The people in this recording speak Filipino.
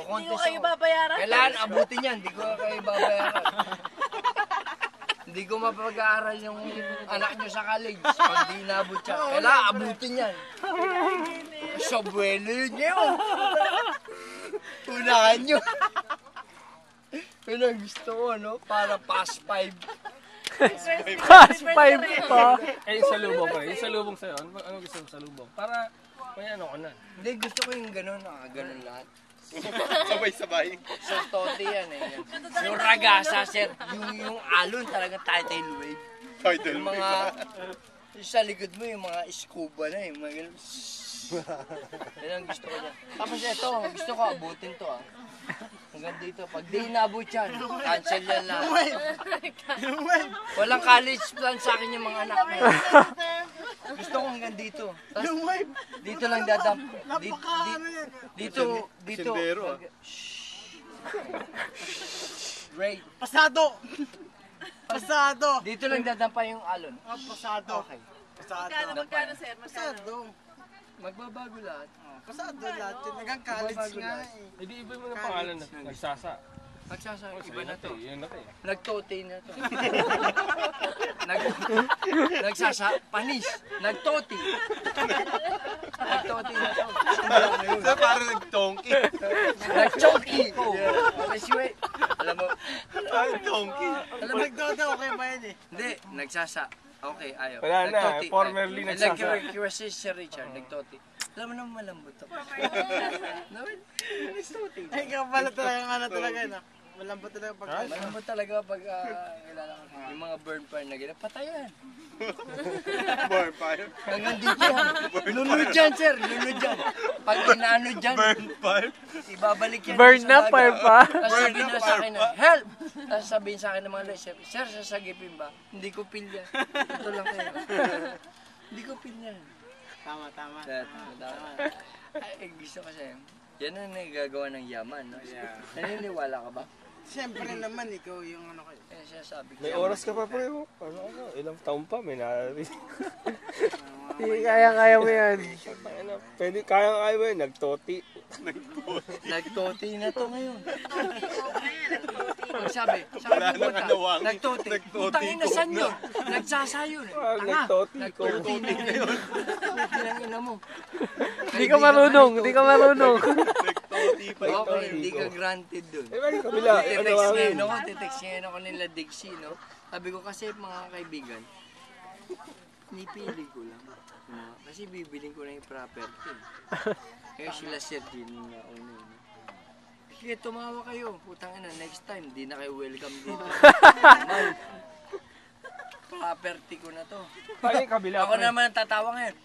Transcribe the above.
magko-contest Hindi ko kayo ako. babayaran. Kailangan abutin yan, hindi ko kayo babayaran. Hindi ko mapag-aaral yung anak nyo sa college pag di inabot siya. Kailangan abutin yan. Sa buwelo yun yun. Unahan nyo. Yun ang gusto ko, no? Para pass 5. Pass 5 pa. Eh, yung salubong ko. Yung salubong sa'yo. Ano gusto mo salubong? Para may ano ko na. Hindi, gusto ko yung gano'n, nakaganon lahat. Sabay-sabay. Sir Tote yan eh. Yung ragasa, sir. Yung alon talaga tidal wave. Yung mga, yung sa likod mo, yung mga scuba na yung mga ganun. Yan ang gusto ko dyan. Tapos ito, gusto ko abutin to ah. Hanggang dito. Pag di inabot yan, cancel yan lang. Walang college plan sa akin yung mga anak na yan. Gusto ko hanggang dito. Tapos, dito lang dadamp. Dito. Sendero, ah. Great. Pasado! Pasado! Dito lang dadampa yung alon. Pasado. Okay. Pasado. Magkano, sir? Magkano? Pasado. Magbabago lahat. Pasado lahat yun. Nagang college nga eh. Hindi, iba mo ng pangalan na. Nagsasa. Magsasama, Iba iba na to. Yun na to eh. Nagtote na to. Nagsasa, panis. Nagtote. Nagtote na to. So, parang nag-tonky. Nagchoki. Kasi wait. Alam mo, Parang tonky. alam mo, Nagdodo, okay ba yan eh? hindi, nagsasa. Okay, ayaw. Wala na, Nagtote. formerly nagsasa. Nag-request si Richard, nagtote. Alam mo naman malambot to. Nagtote. Ay, ikaw pala talaga ano talaga no? Malambot talaga pag Malambot talaga pag kilala ko. Yung mga burn pan na gano'n, patayan. Burn fire. Hanggang dito yan. Lunod dyan, sir. Lunod dyan. Pag inaano dyan, Burn fire. ibabalik yan. Burn sa na, dagat. fire pa. Tapos sabihin na sa akin na, help! Tapos sabihin sa akin ng mga lesser, sir, sasagipin ba? Hindi ko pil yan. Ito lang kayo. Hindi ko pil yan. Tama, tama. Tama. Ay, gusto ko sa'yo. Yan ang nagagawa ng yaman, no? Naniniwala ka ba? Siyempre naman, ikaw yung ano kayo. Eh, sinasabi ko. May oras ka pa pre mo. Ano, ilang taon pa may nari. Hindi, kaya mo yan. Pwede, kaya mo yan. Nagtoti. Nagtote na to ngayon. Sabi Wala mo nang anawang. nagtote. Nagtote Putang ina ko san na. yun? Nagsasayo na. Ah, nagtoti ko. Nagtote na ngayon. Puti ng ina mo. Hindi ka marunong, hindi ka marunong. Nag-tonky pa ito. Okay, hindi ka granted dun. Eh, bakit kabila? Ano Titext ang ngayon ako, titext ngayon ako nila Dixie, no? Sabi ko kasi mga kaibigan, nipili ko lang. Kasi bibiling ko na yung property. Kaya sila Sir din na una yun. Sige, tumawa kayo. Putang ina, next time, di na kayo welcome dito. Man, property ko na to. Bakit kabila? Ako naman tatawa ngayon.